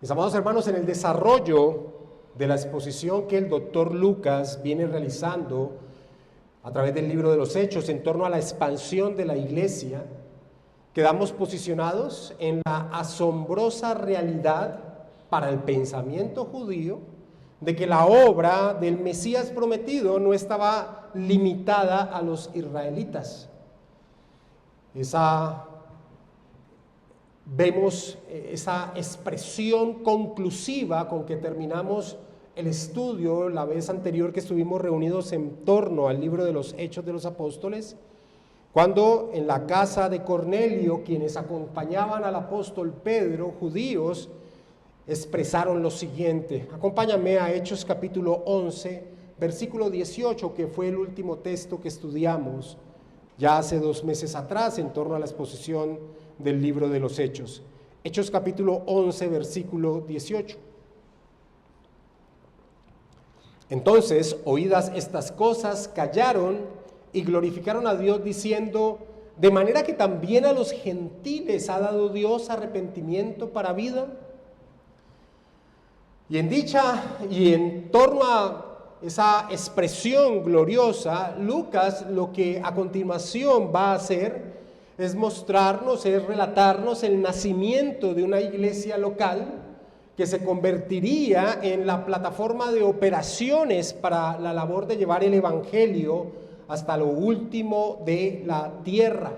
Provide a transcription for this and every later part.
Mis amados hermanos, en el desarrollo de la exposición que el doctor Lucas viene realizando a través del libro de los Hechos en torno a la expansión de la iglesia, quedamos posicionados en la asombrosa realidad para el pensamiento judío de que la obra del Mesías prometido no estaba limitada a los israelitas. Vemos esa expresión conclusiva con que terminamos el estudio la vez anterior que estuvimos reunidos en torno al libro de los Hechos de los Apóstoles, cuando en la casa de Cornelio, quienes acompañaban al apóstol Pedro, judíos, expresaron lo siguiente. Acompáñame a Hechos capítulo 11, versículo 18, que fue el último texto que estudiamos ya hace 2 meses atrás en torno a la exposición del libro de los Hechos. Hechos capítulo 11, versículo 18. Entonces, oídas estas cosas, callaron y glorificaron a Dios diciendo: de manera que también a los gentiles ha dado Dios arrepentimiento para vida. Y en torno a esa expresión gloriosa, Lucas lo que a continuación va a hacer es mostrarnos, es relatarnos el nacimiento de una iglesia local que se convertiría en la plataforma de operaciones para la labor de llevar el evangelio hasta lo último de la tierra,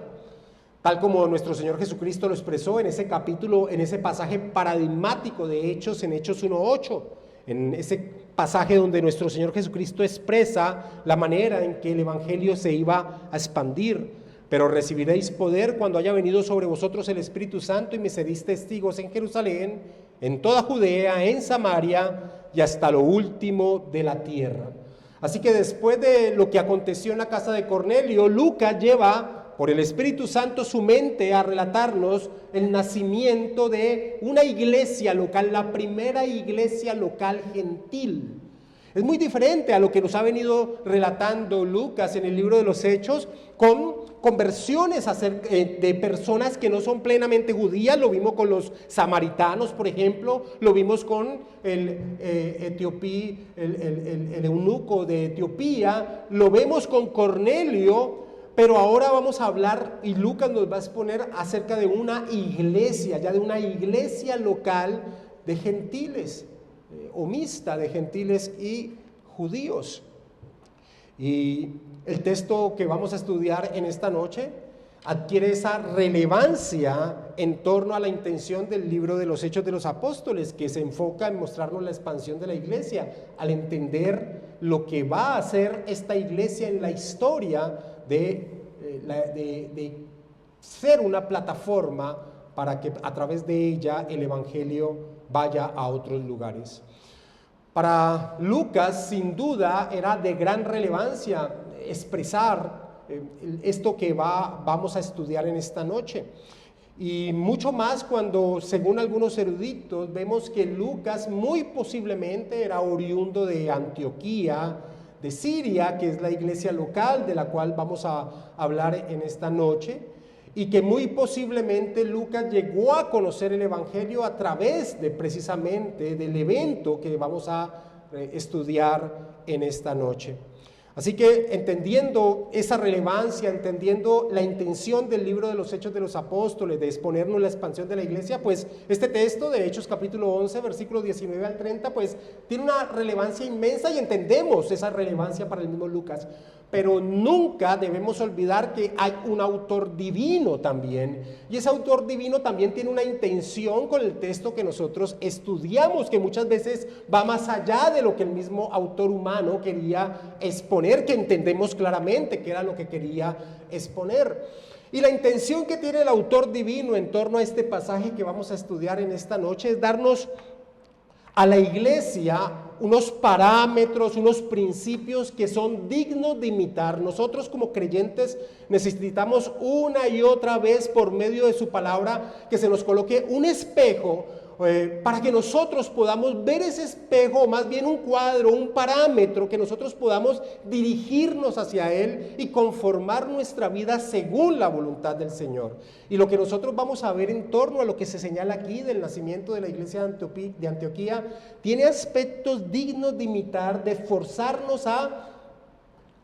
tal como nuestro Señor Jesucristo lo expresó en ese capítulo, en ese pasaje paradigmático de Hechos, en Hechos 1:8, en ese pasaje donde nuestro Señor Jesucristo expresa la manera en que el evangelio se iba a expandir. Pero recibiréis poder cuando haya venido sobre vosotros el Espíritu Santo y me seréis testigos en Jerusalén, en toda Judea, en Samaria y hasta lo último de la tierra. Así que después de lo que aconteció en la casa de Cornelio, Lucas lleva por el Espíritu Santo su mente a relatarnos el nacimiento de una iglesia local, la primera iglesia local gentil. Es muy diferente a lo que nos ha venido relatando Lucas en el libro de los Hechos, con conversiones de personas que no son plenamente judías. Lo vimos con los samaritanos, por ejemplo, lo vimos con el eunuco de Etiopía, lo vemos con Cornelio, pero ahora vamos a hablar, y Lucas nos va a exponer acerca de una iglesia, ya de una iglesia local de gentiles, o mixta de gentiles y judíos. Y el texto que vamos a estudiar en esta noche adquiere esa relevancia en torno a la intención del libro de los Hechos de los Apóstoles, que se enfoca en mostrarnos la expansión de la iglesia, al entender lo que va a hacer esta iglesia en la historia de ser una plataforma para que a través de ella el evangelio vaya a otros lugares. Para Lucas, sin duda, era de gran relevancia expresar esto que vamos a estudiar en esta noche. Y mucho más cuando, según algunos eruditos, vemos que Lucas muy posiblemente era oriundo de Antioquía, de Siria, que es la iglesia local de la cual vamos a hablar en esta noche, y que muy posiblemente Lucas llegó a conocer el evangelio a través de precisamente del evento que vamos a estudiar en esta noche. Así que entendiendo esa relevancia, entendiendo la intención del libro de los Hechos de los Apóstoles de exponernos la expansión de la iglesia, pues este texto de Hechos capítulo 11, versículos 19 al 30, pues tiene una relevancia inmensa y entendemos esa relevancia para el mismo Lucas. Pero nunca debemos olvidar que hay un autor divino también, y ese autor divino también tiene una intención con el texto que nosotros estudiamos, que muchas veces va más allá de lo que el mismo autor humano quería exponer, que entendemos claramente que era lo que quería exponer. Y la intención que tiene el autor divino en torno a este pasaje que vamos a estudiar en esta noche es darnos a la iglesia unos parámetros, unos principios que son dignos de imitar. Nosotros como creyentes necesitamos una y otra vez por medio de su palabra que se nos coloque un espejo para que nosotros podamos ver ese espejo, o más bien un cuadro, un parámetro, que nosotros podamos dirigirnos hacia Él y conformar nuestra vida según la voluntad del Señor. Y lo que nosotros vamos a ver en torno a lo que se señala aquí del nacimiento de la iglesia de Antioquía, tiene aspectos dignos de imitar, de forzarnos a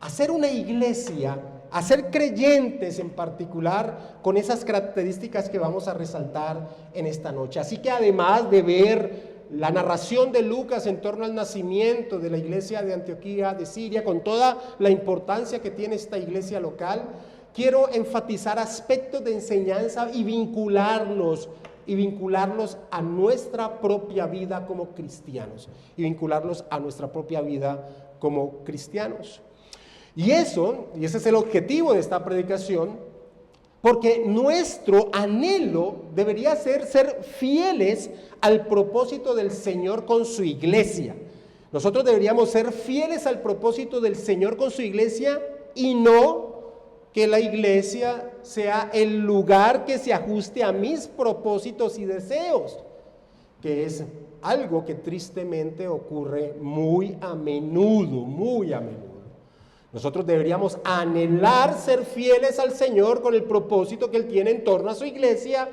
hacer una iglesia, a ser creyentes en particular, con esas características que vamos a resaltar en esta noche. Así que además de ver la narración de Lucas en torno al nacimiento de la iglesia de Antioquía de Siria, con toda la importancia que tiene esta iglesia local, quiero enfatizar aspectos de enseñanza y vincularlos a nuestra propia vida como cristianos, Y ese es el objetivo de esta predicación, porque nuestro anhelo debería ser fieles al propósito del Señor con su iglesia. Nosotros deberíamos ser fieles al propósito del Señor con su iglesia y no que la iglesia sea el lugar que se ajuste a mis propósitos y deseos, que es algo que tristemente ocurre muy a menudo. Nosotros deberíamos anhelar ser fieles al Señor con el propósito que Él tiene en torno a su iglesia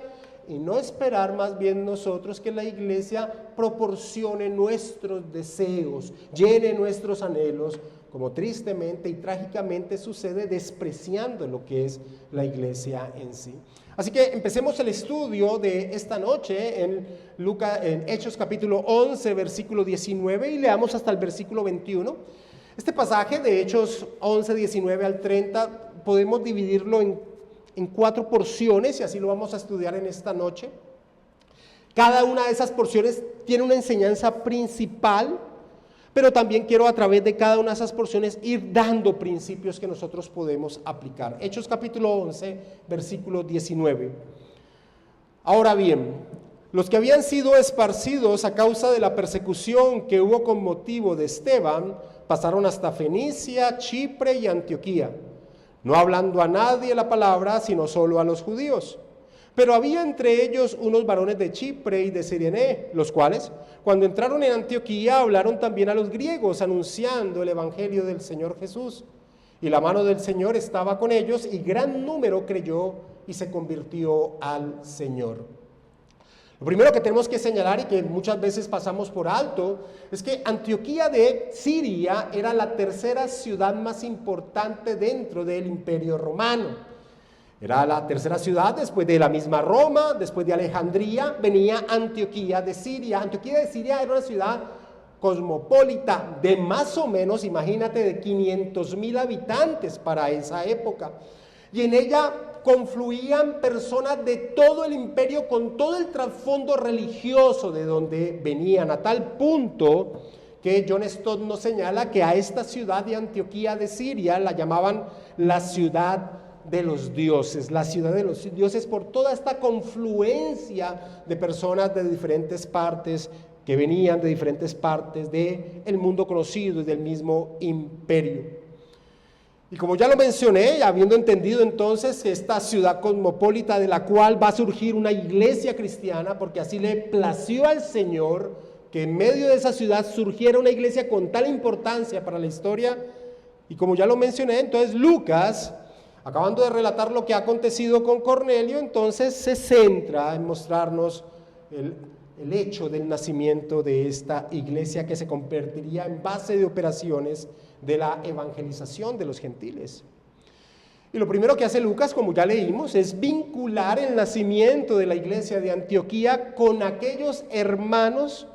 y no esperar más bien nosotros que la iglesia proporcione nuestros deseos, llene nuestros anhelos, como tristemente y trágicamente sucede, despreciando lo que es la iglesia en sí. Así que empecemos el estudio de esta noche en Hechos capítulo 11, versículo 19 y leamos hasta el versículo 21. Este pasaje de Hechos 11, 19 al 30 podemos dividirlo en 4 porciones y así lo vamos a estudiar en esta noche. Cada una de esas porciones tiene una enseñanza principal, pero también quiero a través de cada una de esas porciones ir dando principios que nosotros podemos aplicar. Hechos capítulo 11, versículo 19. Ahora bien, los que habían sido esparcidos a causa de la persecución que hubo con motivo de Esteban, pasaron hasta Fenicia, Chipre y Antioquía, no hablando a nadie la palabra, sino solo a los judíos. Pero había entre ellos unos varones de Chipre y de Sirene, los cuales, cuando entraron en Antioquía, hablaron también a los griegos, anunciando el evangelio del Señor Jesús. Y la mano del Señor estaba con ellos, y gran número creyó y se convirtió al Señor. Lo primero que tenemos que señalar y que muchas veces pasamos por alto es que Antioquía de Siria era la tercera ciudad más importante dentro del Imperio Romano. Era la tercera ciudad después de la misma Roma, después de Alejandría, venía Antioquía de Siria. Antioquía de Siria era una ciudad cosmopolita de más o menos, imagínate, de 500,000 habitantes para esa época. Y en ella confluían personas de todo el imperio con todo el trasfondo religioso de donde venían, a tal punto que John Stott nos señala que a esta ciudad de Antioquía de Siria la llamaban la ciudad de los dioses, por toda esta confluencia de personas de diferentes partes que venían de diferentes partes del mundo conocido y del mismo imperio. Y como ya lo mencioné, habiendo entendido entonces esta ciudad cosmopolita de la cual va a surgir una iglesia cristiana, porque así le plació al Señor que en medio de esa ciudad surgiera una iglesia con tal importancia para la historia, y como ya lo mencioné, entonces Lucas, acabando de relatar lo que ha acontecido con Cornelio, entonces se centra en mostrarnos el hecho del nacimiento de esta iglesia que se convertiría en base de operaciones de la evangelización de los gentiles. Y lo primero que hace Lucas, como ya leímos, es vincular el nacimiento de la iglesia de Antioquía con aquellos hermanos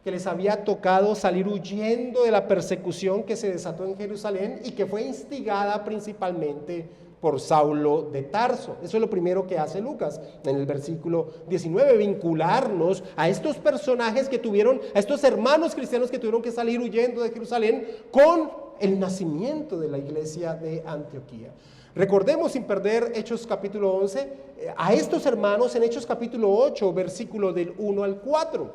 que les había tocado salir huyendo de la persecución que se desató en Jerusalén y que fue instigada principalmente por Saulo de Tarso. Eso es lo primero que hace Lucas en el versículo 19, vincularnos a estos personajes que tuvieron, a estos hermanos cristianos que tuvieron que salir huyendo de Jerusalén con el nacimiento de la iglesia de Antioquía. Recordemos, sin perder Hechos capítulo 11, a estos hermanos en Hechos capítulo 8, versículo del 1 al 4.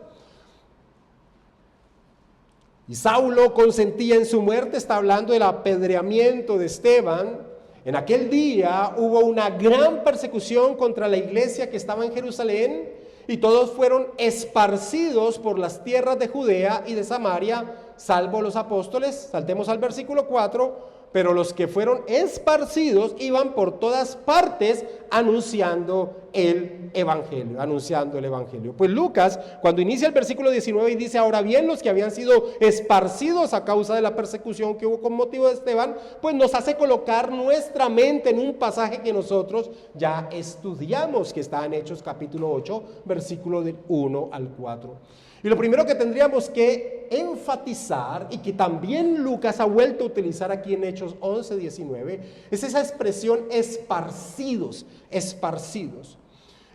Y Saulo consentía en su muerte, está hablando del apedreamiento de Esteban. En aquel día hubo una gran persecución contra la iglesia que estaba en Jerusalén, y todos fueron esparcidos por las tierras de Judea y de Samaria, salvo los apóstoles. Saltemos al versículo 4. Pero los que fueron esparcidos iban por todas partes anunciando el Evangelio. Pues Lucas, cuando inicia el versículo 19 y dice, ahora bien, los que habían sido esparcidos a causa de la persecución que hubo con motivo de Esteban, pues nos hace colocar nuestra mente en un pasaje que nosotros ya estudiamos, que está en Hechos capítulo 8, versículo del 1 al 4. Y lo primero que tendríamos que enfatizar, y que también Lucas ha vuelto a utilizar aquí en Hechos 11, 19, es esa expresión esparcidos.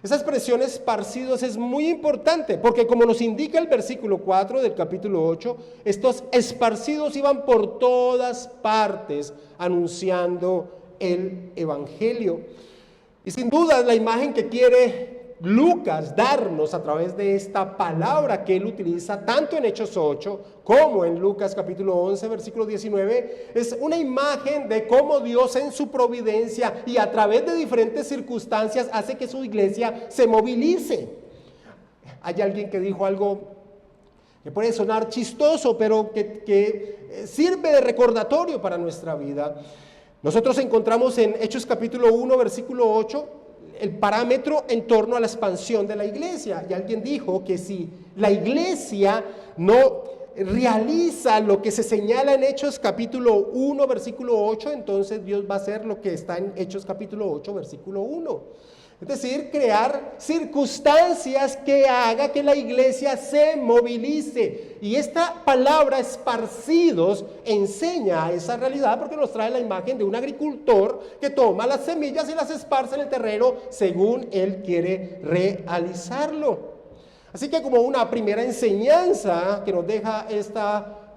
Esa expresión esparcidos es muy importante, porque como nos indica el versículo 4 del capítulo 8, estos esparcidos iban por todas partes anunciando el Evangelio. Y sin duda la imagen que quiere Lucas darnos a través de esta palabra que él utiliza tanto en Hechos 8 como en Lucas capítulo 11 versículo 19 es una imagen de cómo Dios en su providencia y a través de diferentes circunstancias hace que su iglesia se movilice. Hay alguien que dijo algo que puede sonar chistoso, pero que sirve de recordatorio para nuestra vida. Nosotros encontramos en Hechos capítulo 1 versículo 8 el parámetro en torno a la expansión de la iglesia. Y alguien dijo que si la iglesia no realiza lo que se señala en Hechos capítulo 1, versículo 8, entonces Dios va a hacer lo que está en Hechos capítulo 8, versículo 1. Es decir, crear circunstancias que haga que la iglesia se movilice. Y esta palabra esparcidos enseña esa realidad porque nos trae la imagen de un agricultor que toma las semillas y las esparce en el terreno según él quiere realizarlo. Así que como una primera enseñanza que nos deja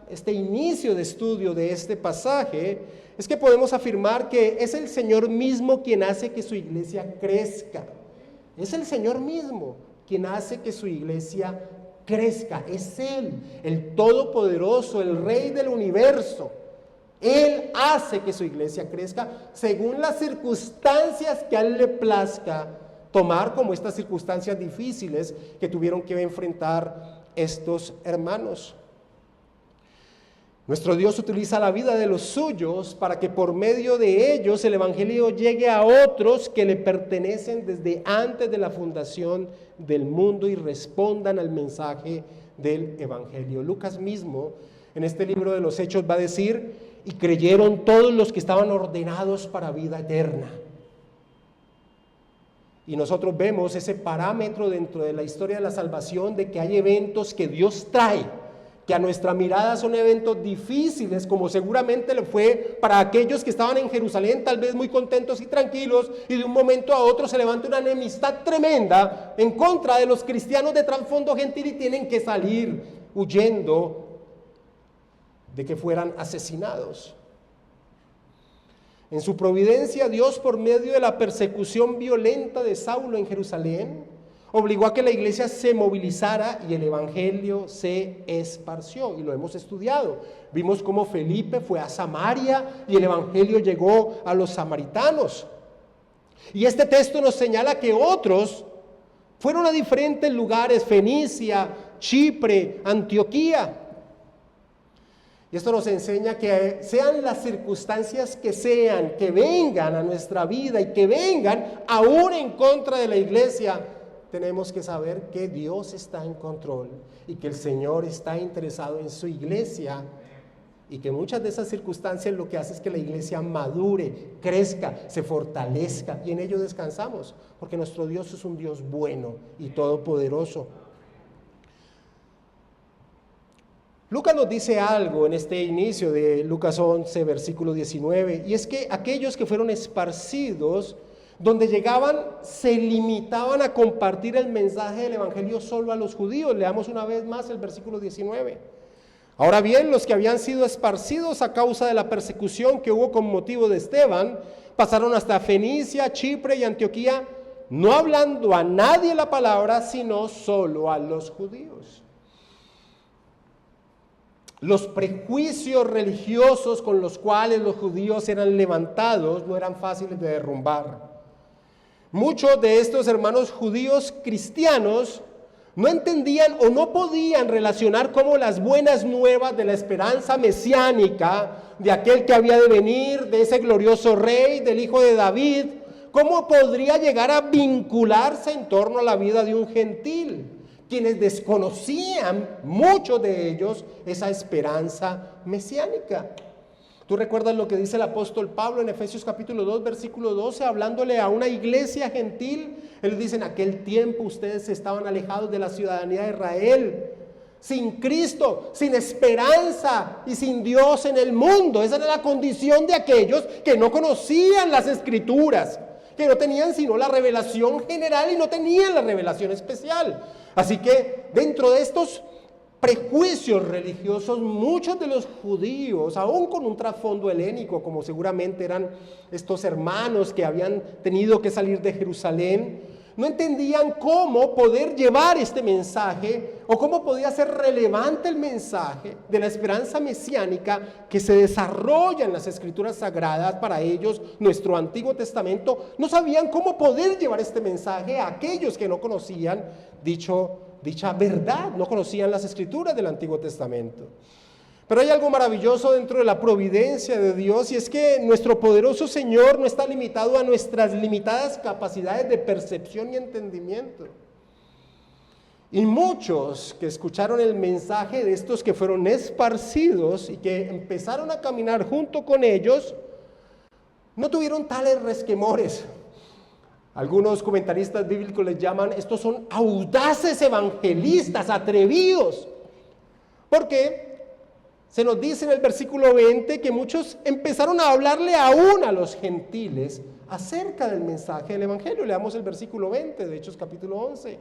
este inicio de estudio de este pasaje, es que podemos afirmar que es el Señor mismo quien hace que su iglesia crezca. Es el Señor mismo quien hace que su iglesia crezca. Es Él, el Todopoderoso, el Rey del universo. Él hace que su iglesia crezca según las circunstancias que a Él le plazca tomar, como estas circunstancias difíciles que tuvieron que enfrentar estos hermanos. Nuestro Dios utiliza la vida de los suyos para que por medio de ellos el Evangelio llegue a otros que le pertenecen desde antes de la fundación del mundo y respondan al mensaje del Evangelio. Lucas mismo en este libro de los Hechos va a decir, y creyeron todos los que estaban ordenados para vida eterna. Y nosotros vemos ese parámetro dentro de la historia de la salvación de que hay eventos que Dios trae, que a nuestra mirada son eventos difíciles, como seguramente lo fue para aquellos que estaban en Jerusalén, tal vez muy contentos y tranquilos, y de un momento a otro se levanta una enemistad tremenda en contra de los cristianos de trasfondo gentil y tienen que salir huyendo de que fueran asesinados. En su providencia, Dios, por medio de la persecución violenta de Saulo en Jerusalén, obligó a que la iglesia se movilizara y el evangelio se esparció, y lo hemos estudiado. Vimos cómo Felipe fue a Samaria y el evangelio llegó a los samaritanos. Y este texto nos señala que otros fueron a diferentes lugares, Fenicia, Chipre, Antioquía. Y esto nos enseña que sean las circunstancias que sean, que vengan a nuestra vida y que vengan aún en contra de la iglesia, tenemos que saber que Dios está en control y que el Señor está interesado en su iglesia y que muchas de esas circunstancias lo que hace es que la iglesia madure, crezca, se fortalezca, y en ello descansamos, porque nuestro Dios es un Dios bueno y todopoderoso. Lucas nos dice algo en este inicio de Lucas 11, versículo 19, y es que aquellos que fueron esparcidos, donde llegaban, se limitaban a compartir el mensaje del evangelio solo a los judíos. Leamos una vez más el versículo 19. Ahora bien, los que habían sido esparcidos a causa de la persecución que hubo con motivo de Esteban, pasaron hasta Fenicia, Chipre y Antioquía, no hablando a nadie la palabra, sino solo a los judíos. Los prejuicios religiosos con los cuales los judíos eran levantados no eran fáciles de derrumbar. Muchos de estos hermanos judíos cristianos no entendían o no podían relacionar cómo las buenas nuevas de la esperanza mesiánica, de aquel que había de venir, de ese glorioso rey, del hijo de David, cómo podría llegar a vincularse en torno a la vida de un gentil, quienes desconocían, muchos de ellos, esa esperanza mesiánica. ¿Tú recuerdas lo que dice el apóstol Pablo en Efesios capítulo 2, versículo 12, hablándole a una iglesia gentil? Él dice: en aquel tiempo ustedes estaban alejados de la ciudadanía de Israel, sin Cristo, sin esperanza y sin Dios en el mundo. Esa era la condición de aquellos que no conocían las Escrituras, que no tenían sino la revelación general y no tenían la revelación especial. Así que dentro de estos prejuicios religiosos, muchos de los judíos, aún con un trasfondo helénico, como seguramente eran estos hermanos que habían tenido que salir de Jerusalén, no entendían cómo poder llevar este mensaje o cómo podía ser relevante el mensaje de la esperanza mesiánica que se desarrolla en las Escrituras Sagradas. Para ellos, nuestro Antiguo Testamento, no sabían cómo poder llevar este mensaje a aquellos que no conocían dicha verdad, no conocían las Escrituras del Antiguo Testamento. Pero hay algo maravilloso dentro de la providencia de Dios, y es que nuestro poderoso Señor no está limitado a nuestras limitadas capacidades de percepción y entendimiento. Y muchos que escucharon el mensaje de estos que fueron esparcidos y que empezaron a caminar junto con ellos, no tuvieron tales resquemores. Algunos comentaristas bíblicos les llaman: estos son audaces evangelistas, atrevidos. Porque se nos dice en el versículo 20 que muchos empezaron a hablarle aún a los gentiles acerca del mensaje del evangelio. Leamos el versículo 20 de Hechos capítulo 11.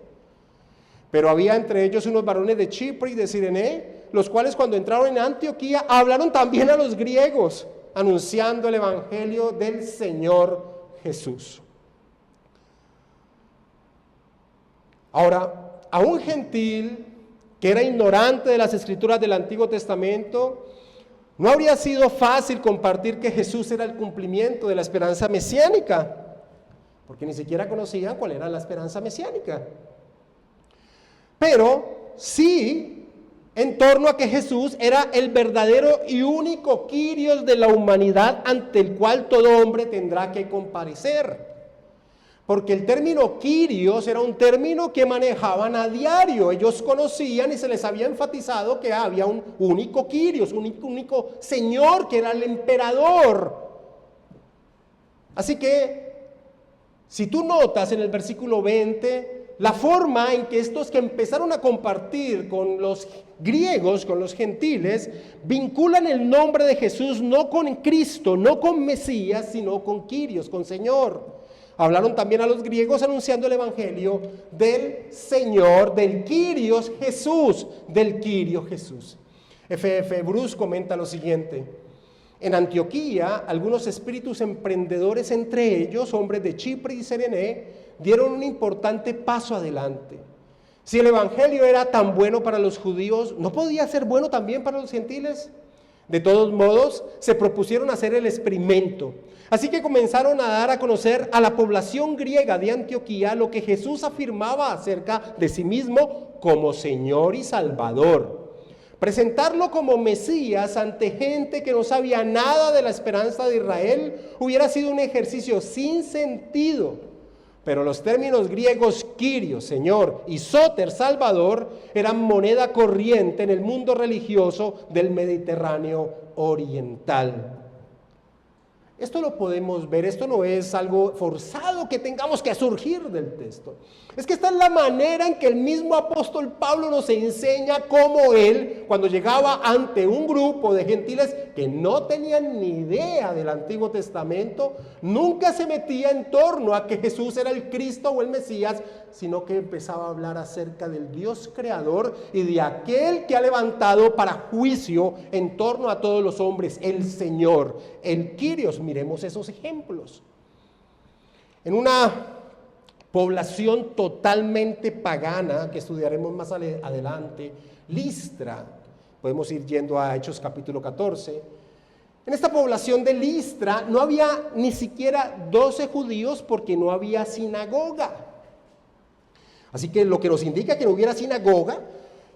Pero había entre ellos unos varones de Chipre y de Cirene, los cuales cuando entraron en Antioquía hablaron también a los griegos, anunciando el evangelio del Señor Jesús. Ahora, a un gentil que era ignorante de las Escrituras del Antiguo Testamento, no habría sido fácil compartir que Jesús era el cumplimiento de la esperanza mesiánica, porque ni siquiera conocían cuál era la esperanza mesiánica. Pero sí, en torno a que Jesús era el verdadero y único Kyrios de la humanidad, ante el cual todo hombre tendrá que comparecer. Porque el término Kyrios era un término que manejaban a diario. Ellos conocían y se les había enfatizado que había un único Kyrios, un único Señor, que era el emperador. Así que, si tú notas en el versículo 20, la forma en que estos que empezaron a compartir con los griegos, con los gentiles, vinculan el nombre de Jesús no con Cristo, no con Mesías, sino con Kyrios, con Señor. Hablaron también a los griegos anunciando el evangelio del Señor, del Kyrios Jesús, del Kyrios Jesús. F.F. Bruce comenta lo siguiente: en Antioquía, algunos espíritus emprendedores, entre ellos hombres de Chipre y Cirene, dieron un importante paso adelante. Si el evangelio era tan bueno para los judíos, ¿no podía ser bueno también para los gentiles? De todos modos, se propusieron hacer el experimento. Así que comenzaron a dar a conocer a la población griega de Antioquía lo que Jesús afirmaba acerca de sí mismo como Señor y Salvador. Presentarlo como Mesías ante gente que no sabía nada de la esperanza de Israel hubiera sido un ejercicio sin sentido. Pero los términos griegos Kyrios, Señor, y Soter, Salvador, eran moneda corriente en el mundo religioso del Mediterráneo oriental. Esto lo podemos ver, esto no es algo forzado que tengamos que surgir del texto. Es que esta es la manera en que el mismo apóstol Pablo nos enseña cómo él, cuando llegaba ante un grupo de gentiles que no tenían ni idea del Antiguo Testamento, nunca se metía en torno a que Jesús era el Cristo o el Mesías, sino que empezaba a hablar acerca del Dios creador y de aquel que ha levantado para juicio en torno a todos los hombres, el Señor, el Kyrios. Miremos esos ejemplos. En una población totalmente pagana, que estudiaremos más adelante, Listra, podemos ir yendo a Hechos capítulo 14, En esta población de Listra no había ni siquiera 12 judíos porque no había sinagoga. Así que lo que nos indica que no hubiera sinagoga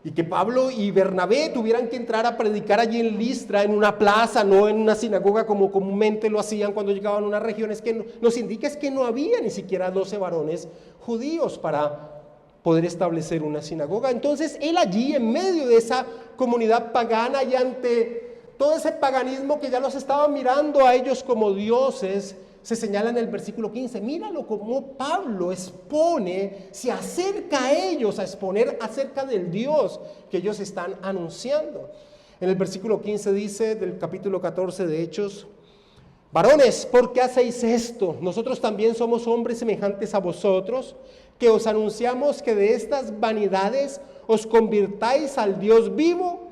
y que Pablo y Bernabé tuvieran que entrar a predicar allí en Listra, en una plaza, no en una sinagoga como comúnmente lo hacían cuando llegaban a una región, es que nos indica es que no había ni siquiera 12 varones judíos para poder establecer una sinagoga. Entonces él allí en medio de esa comunidad pagana y ante todo ese paganismo que ya los estaba mirando a ellos como dioses, se señala en el versículo 15, míralo como Pablo expone, se acerca a ellos a exponer acerca del Dios que ellos están anunciando. En el versículo 15 dice del capítulo 14 de Hechos, varones, ¿por qué hacéis esto? Nosotros también somos hombres semejantes a vosotros, que os anunciamos que de estas vanidades os convirtáis al Dios vivo,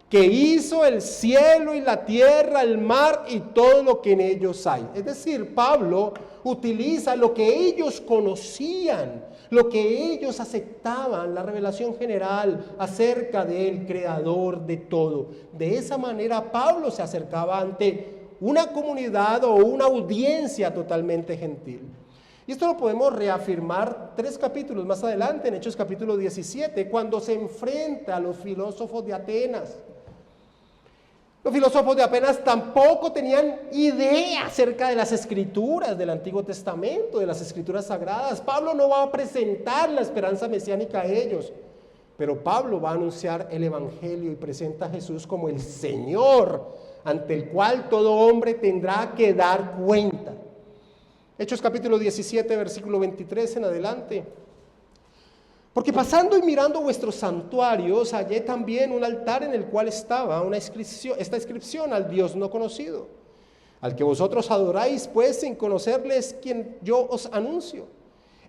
que hizo el cielo y la tierra, el mar y todo lo que en ellos hay. Es decir, Pablo utiliza lo que ellos conocían, lo que ellos aceptaban, la revelación general acerca del creador de todo. De esa manera Pablo se acercaba ante una comunidad o una audiencia totalmente gentil. Y esto lo podemos reafirmar 3 capítulos más adelante, en Hechos capítulo 17, cuando se enfrenta a los filósofos de Atenas. Los filósofos de Atenas tampoco tenían idea acerca de las escrituras del Antiguo Testamento, de las escrituras sagradas. Pablo no va a presentar la esperanza mesiánica a ellos, pero Pablo va a anunciar el Evangelio y presenta a Jesús como el Señor, ante el cual todo hombre tendrá que dar cuenta. Hechos capítulo 17, versículo 23 en adelante. Porque pasando y mirando vuestros santuarios, hallé también un altar en el cual estaba esta inscripción al Dios no conocido, al que vosotros adoráis, pues sin conocerles quien yo os anuncio.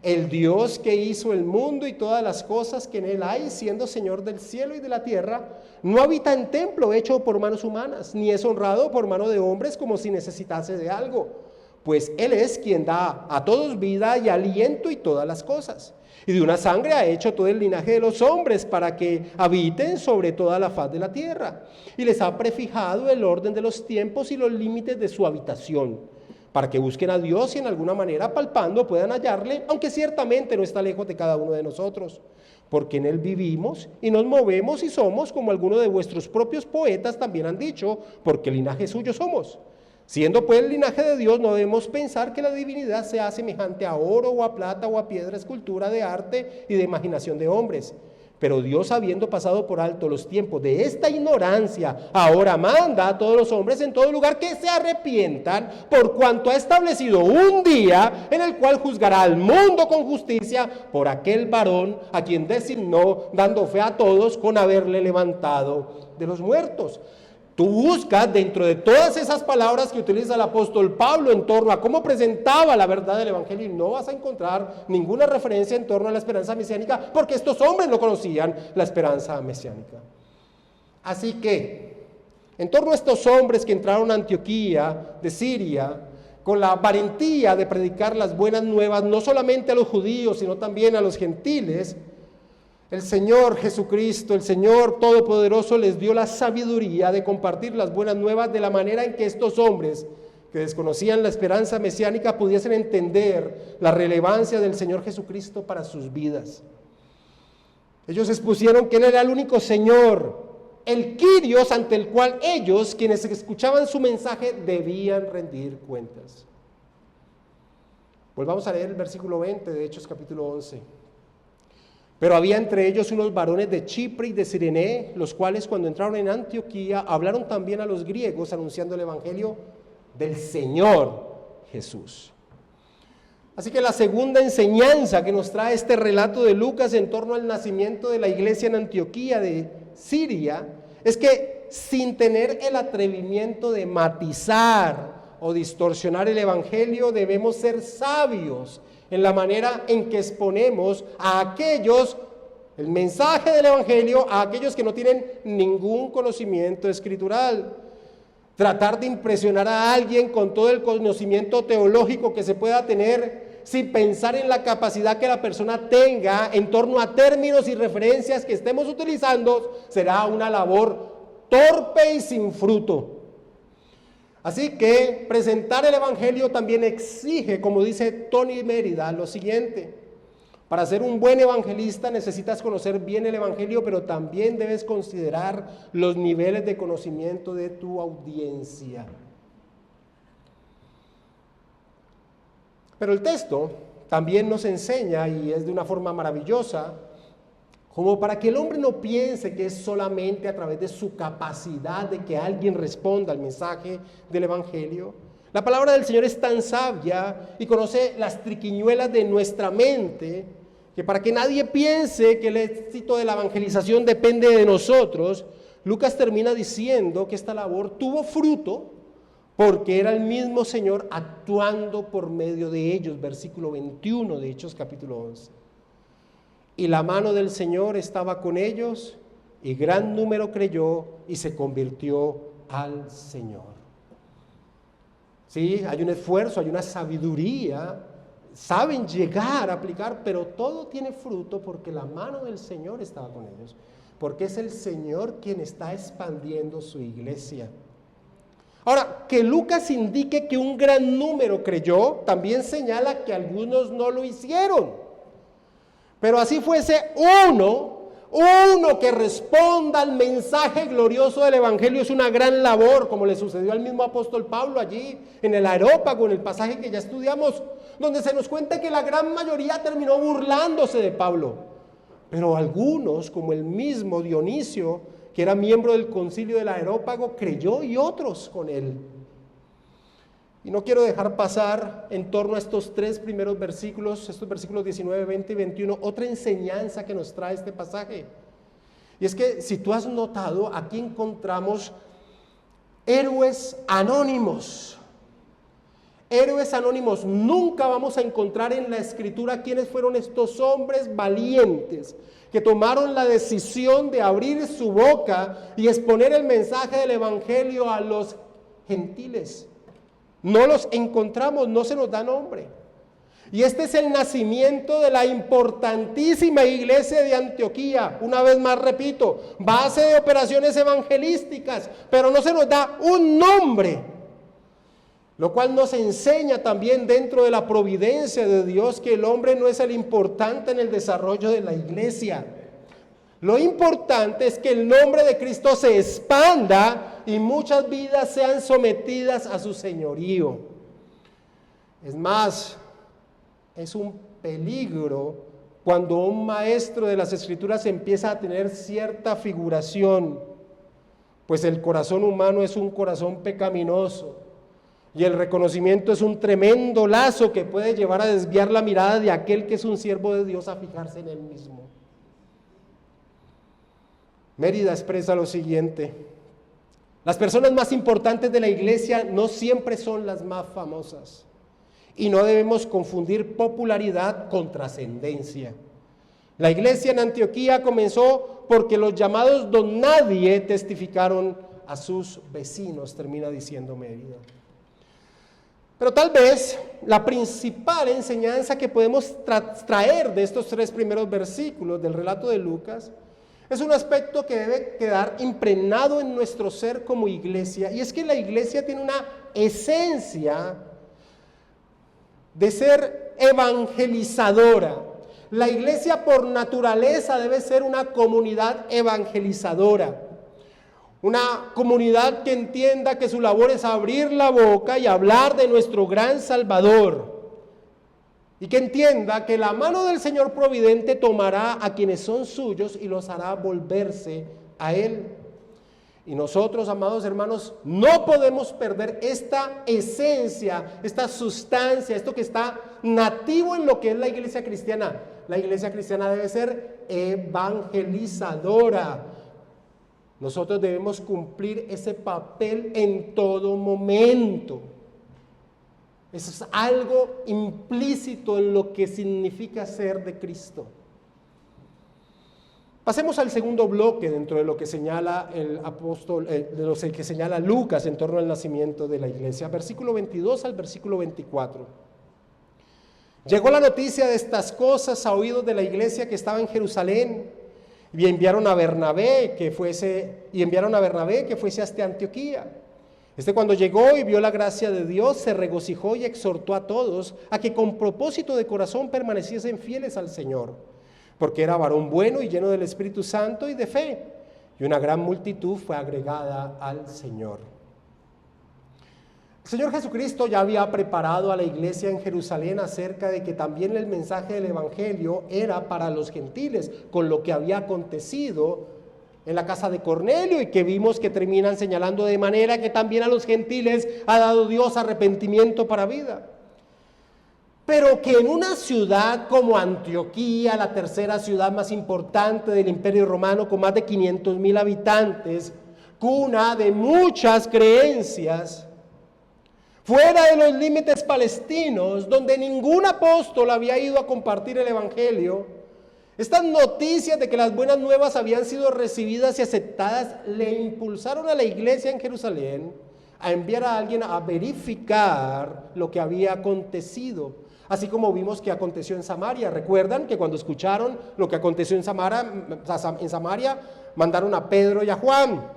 El Dios que hizo el mundo y todas las cosas que en él hay, siendo Señor del cielo y de la tierra, no habita en templo hecho por manos humanas, ni es honrado por mano de hombres como si necesitase de algo, pues él es quien da a todos vida y aliento y todas las cosas. Y de una sangre ha hecho todo el linaje de los hombres para que habiten sobre toda la faz de la tierra. Y les ha prefijado el orden de los tiempos y los límites de su habitación, para que busquen a Dios y en alguna manera palpando puedan hallarle, aunque ciertamente no está lejos de cada uno de nosotros. Porque en él vivimos y nos movemos y somos, como algunos de vuestros propios poetas también han dicho, porque linaje suyo somos. Siendo pues el linaje de Dios, no debemos pensar que la divinidad sea semejante a oro o a plata o a piedra, escultura de arte y de imaginación de hombres. Pero Dios, habiendo pasado por alto los tiempos de esta ignorancia, ahora manda a todos los hombres en todo lugar que se arrepientan, por cuanto ha establecido un día en el cual juzgará al mundo con justicia por aquel varón a quien designó, dando fe a todos con haberle levantado de los muertos. Tú buscas dentro de todas esas palabras que utiliza el apóstol Pablo en torno a cómo presentaba la verdad del Evangelio y no vas a encontrar ninguna referencia en torno a la esperanza mesiánica porque estos hombres no conocían la esperanza mesiánica. Así que, en torno a estos hombres que entraron a Antioquía de Siria con la valentía de predicar las buenas nuevas no solamente a los judíos sino también a los gentiles, el Señor Jesucristo, el Señor Todopoderoso, les dio la sabiduría de compartir las buenas nuevas de la manera en que estos hombres que desconocían la esperanza mesiánica pudiesen entender la relevancia del Señor Jesucristo para sus vidas. Ellos expusieron que Él era el único Señor, el Kyrios ante el cual ellos, quienes escuchaban su mensaje, debían rendir cuentas. Volvamos a leer el versículo 20 de Hechos capítulo 11. Pero había entre ellos unos varones de Chipre y de Cirene, los cuales cuando entraron en Antioquía hablaron también a los griegos anunciando el evangelio del Señor Jesús. Así que la segunda enseñanza que nos trae este relato de Lucas en torno al nacimiento de la iglesia en Antioquía de Siria es que sin tener el atrevimiento de matizar o distorsionar el evangelio debemos ser sabios en la manera en que exponemos a aquellos, el mensaje del evangelio, a aquellos que no tienen ningún conocimiento escritural. Tratar de impresionar a alguien con todo el conocimiento teológico que se pueda tener, sin pensar en la capacidad que la persona tenga en torno a términos y referencias que estemos utilizando, será una labor torpe y sin fruto. Así que presentar el Evangelio también exige, como dice Tony Mérida, lo siguiente: para ser un buen evangelista necesitas conocer bien el Evangelio, pero también debes considerar los niveles de conocimiento de tu audiencia. Pero el texto también nos enseña, y es de una forma maravillosa, como para que el hombre no piense que es solamente a través de su capacidad de que alguien responda al mensaje del Evangelio. La palabra del Señor es tan sabia y conoce las triquiñuelas de nuestra mente, que para que nadie piense que el éxito de la evangelización depende de nosotros, Lucas termina diciendo que esta labor tuvo fruto porque era el mismo Señor actuando por medio de ellos, versículo 21 de Hechos capítulo 11. Y la mano del Señor estaba con ellos, y gran número creyó y se convirtió al Señor. Sí, hay un esfuerzo, hay una sabiduría, saben llegar a aplicar, pero todo tiene fruto porque la mano del Señor estaba con ellos, porque es el Señor quien está expandiendo su iglesia. Ahora, que Lucas indique que un gran número creyó, también señala que algunos no lo hicieron. Pero así fuese uno que responda al mensaje glorioso del Evangelio es una gran labor, como le sucedió al mismo apóstol Pablo allí en el Areópago, en el pasaje que ya estudiamos, donde se nos cuenta que la gran mayoría terminó burlándose de Pablo. Pero algunos, como el mismo Dionisio, que era miembro del concilio del Areópago, creyó, y otros con él. Y no quiero dejar pasar en torno a estos tres primeros versículos, estos versículos 19, 20 y 21, otra enseñanza que nos trae este pasaje. Y es que si tú has notado, aquí encontramos héroes anónimos. Héroes anónimos. Nunca vamos a encontrar en la Escritura quiénes fueron estos hombres valientes que tomaron la decisión de abrir su boca y exponer el mensaje del Evangelio a los gentiles. No los encontramos, no se nos da nombre. Y este es el nacimiento de la importantísima iglesia de Antioquía. Una vez más repito, base de operaciones evangelísticas, pero no se nos da un nombre. Lo cual nos enseña también dentro de la providencia de Dios que el hombre no es el importante en el desarrollo de la iglesia. Lo importante es que el nombre de Cristo se expanda y muchas vidas sean sometidas a su señorío. Es más, es un peligro cuando un maestro de las Escrituras empieza a tener cierta figuración, pues el corazón humano es un corazón pecaminoso. Y el reconocimiento es un tremendo lazo que puede llevar a desviar la mirada de aquel que es un siervo de Dios a fijarse en él mismo. Mérida expresa lo siguiente: las personas más importantes de la iglesia no siempre son las más famosas, y no debemos confundir popularidad con trascendencia. La iglesia en Antioquía comenzó porque los llamados don nadie testificaron a sus vecinos, termina diciendo Mérida. Pero tal vez la principal enseñanza que podemos traer de estos tres primeros versículos del relato de Lucas es un aspecto que debe quedar impregnado en nuestro ser como iglesia, y es que la iglesia tiene una esencia de ser evangelizadora. La iglesia por naturaleza debe ser una comunidad evangelizadora. Una comunidad que entienda que su labor es abrir la boca y hablar de nuestro gran Salvador. Y que entienda que la mano del Señor providente tomará a quienes son suyos y los hará volverse a Él. Y nosotros, amados hermanos, no podemos perder esta esencia, esta sustancia, esto que está nativo en lo que es la iglesia cristiana. La iglesia cristiana debe ser evangelizadora. Nosotros debemos cumplir ese papel en todo momento. Eso es algo implícito en lo que significa ser de Cristo. Pasemos al segundo bloque dentro de lo que señala el apóstol, de lo que señala Lucas en torno al nacimiento de la iglesia. Versículo 22 al versículo 24. Llegó la noticia de estas cosas a oídos de la iglesia que estaba en Jerusalén. Y enviaron a Bernabé que fuese hasta Antioquía. Cuando llegó y vio la gracia de Dios, se regocijó y exhortó a todos a que con propósito de corazón permaneciesen fieles al Señor, porque era varón bueno y lleno del Espíritu Santo y de fe, y una gran multitud fue agregada al Señor. El Señor Jesucristo ya había preparado a la iglesia en Jerusalén acerca de que también el mensaje del Evangelio era para los gentiles, con lo que había acontecido en la casa de Cornelio y que vimos que terminan señalando de manera que también a los gentiles ha dado Dios arrepentimiento para vida. Pero que en una ciudad como Antioquía, la tercera ciudad más importante del Imperio Romano con más de 500,000 habitantes, cuna de muchas creencias, fuera de los límites palestinos, donde ningún apóstol había ido a compartir el Evangelio, estas noticias de que las buenas nuevas habían sido recibidas y aceptadas le impulsaron a la iglesia en Jerusalén a enviar a alguien a verificar lo que había acontecido, así como vimos que aconteció en Samaria. ¿Recuerdan que cuando escucharon lo que aconteció en Samaria, mandaron a Pedro y a Juan?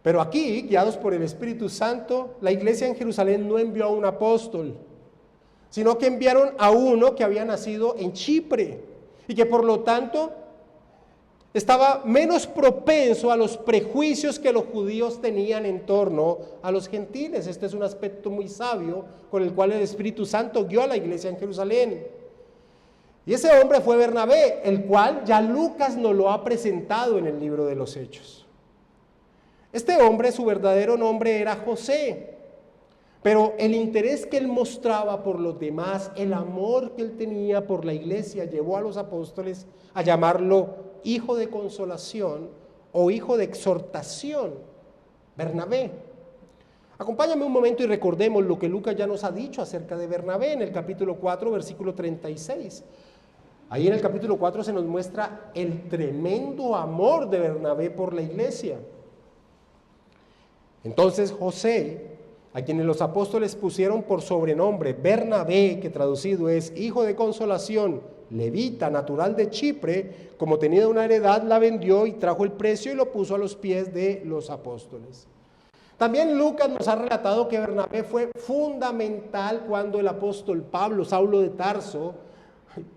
Pero aquí, guiados por el Espíritu Santo, la iglesia en Jerusalén no envió a un apóstol, sino que enviaron a uno que había nacido en Chipre y que por lo tanto estaba menos propenso a los prejuicios que los judíos tenían en torno a los gentiles. Este es un aspecto muy sabio con el cual el Espíritu Santo guió a la iglesia en Jerusalén. Y ese hombre fue Bernabé, el cual ya Lucas nos lo ha presentado en el libro de los Hechos. Este hombre, su verdadero nombre era José. Pero el interés que él mostraba por los demás, el amor que él tenía por la iglesia, llevó a los apóstoles a llamarlo hijo de consolación o hijo de exhortación, Bernabé. Acompáñame un momento y recordemos lo que Lucas ya nos ha dicho acerca de Bernabé en el capítulo 4, versículo 36. Ahí en el capítulo 4 se nos muestra el tremendo amor de Bernabé por la iglesia. Entonces José, a quienes los apóstoles pusieron por sobrenombre Bernabé, que traducido es hijo de consolación, levita, natural de Chipre, como tenía una heredad, la vendió y trajo el precio y lo puso a los pies de los apóstoles. También Lucas nos ha relatado que Bernabé fue fundamental cuando el apóstol Pablo, Saulo de Tarso,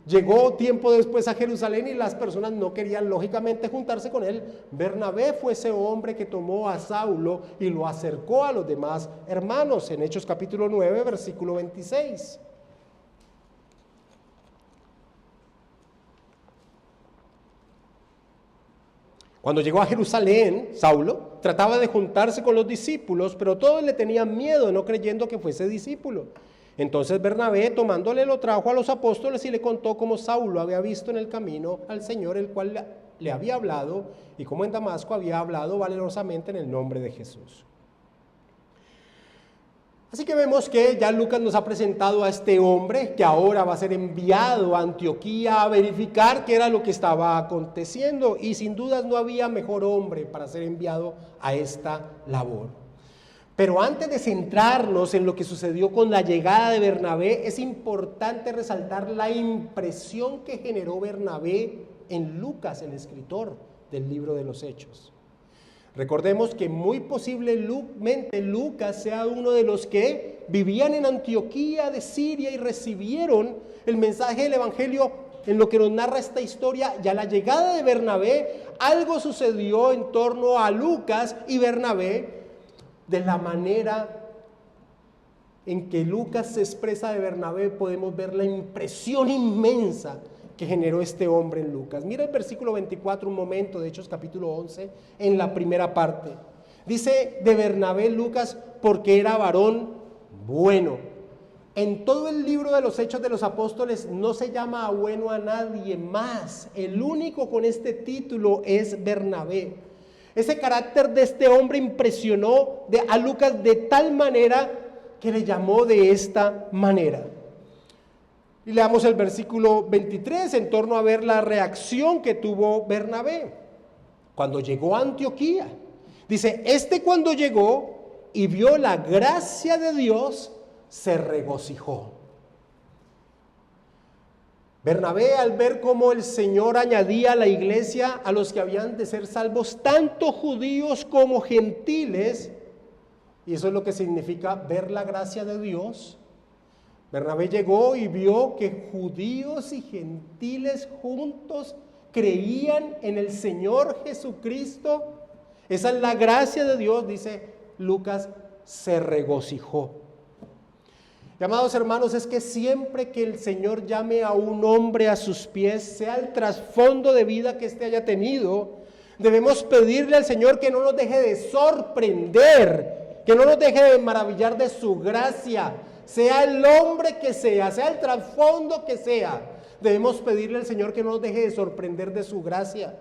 llegó tiempo después a Jerusalén y las personas no querían lógicamente juntarse con él. Bernabé fue ese hombre que tomó a Saulo y lo acercó a los demás hermanos en Hechos capítulo 9, versículo 26. Cuando llegó a Jerusalén, Saulo trataba de juntarse con los discípulos, pero todos le tenían miedo, no creyendo que fuese discípulo. Entonces Bernabé, tomándole, lo trajo a los apóstoles y le contó cómo Saulo había visto en el camino al Señor, el cual le había hablado, y cómo en Damasco había hablado valerosamente en el nombre de Jesús. Así que vemos que ya Lucas nos ha presentado a este hombre que ahora va a ser enviado a Antioquía a verificar qué era lo que estaba aconteciendo, y sin dudas no había mejor hombre para ser enviado a esta labor. Pero antes de centrarnos en lo que sucedió con la llegada de Bernabé, es importante resaltar la impresión que generó Bernabé en Lucas, el escritor del libro de los Hechos. Recordemos que muy posiblemente Lucas sea uno de los que vivían en Antioquía de Siria y recibieron el mensaje del Evangelio. En lo que nos narra esta historia, ya la llegada de Bernabé, algo sucedió en torno a Lucas y Bernabé, de la manera en que Lucas se expresa de Bernabé, podemos ver la impresión inmensa que generó este hombre en Lucas. Mira el versículo 24 un momento de Hechos capítulo 11, en la primera parte. Dice de Bernabé Lucas, porque era varón bueno. En todo el libro de los Hechos de los Apóstoles no se llama bueno a nadie más. El único con este título es Bernabé. Ese carácter de este hombre impresionó a Lucas de tal manera que le llamó de esta manera. Y leamos el versículo 23 en torno a ver la reacción que tuvo Bernabé cuando llegó a Antioquía. Dice, cuando llegó y vio la gracia de Dios, se regocijó. Bernabé, al ver cómo el Señor añadía a la iglesia a los que habían de ser salvos, tanto judíos como gentiles, Y eso es lo que significa ver la gracia de Dios. Bernabé llegó y vio que judíos y gentiles juntos creían en el Señor Jesucristo. Esa es la gracia de Dios, dice Lucas, se regocijó. Y, amados hermanos, es que siempre que el Señor llame a un hombre a sus pies, sea el trasfondo de vida que éste haya tenido, debemos pedirle al Señor que no nos deje de sorprender, que no nos deje de maravillar de su gracia, sea el hombre que sea el trasfondo que sea. Debemos pedirle al Señor que no nos deje de sorprender de su gracia.